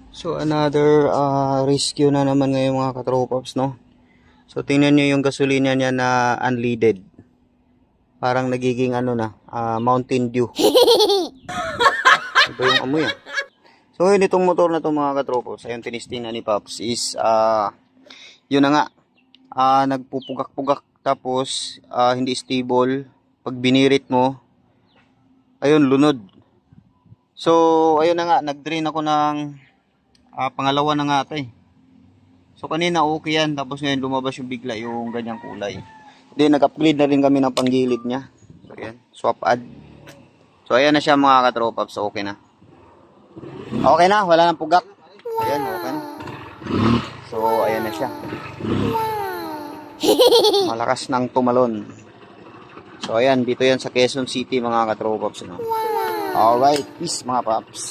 So another rescue na naman ngayon mga katropaps, no? So tingnan nyo yung gasolina niya na unleaded. Parang nagiging ano na, Mountain Dew. Iba yung amoy. So yun, itong motor na to mga katropaps, ayun tinisting na ni Pops is yun na nga, nagpupugak-pugak tapos hindi stable. Pag binirit mo, ayun, lunod. So ayun na nga, nag-drain ako ng pangalawa na nga ito eh. So kanina okay yan, tapos ngayon lumabas yung bigla yung ganyang kulay. Then nag-upgrade na rin kami ng panggilid niya. So ayan, swap add. So ayan na siya mga katropaps, so okay na. Okay na, wala nang pugak. Ayan, okay na. So ayan na siya. Malakas ng tumalon. So ayan, dito yan sa Quezon City mga katropaps, no? Alright, peace mga paps.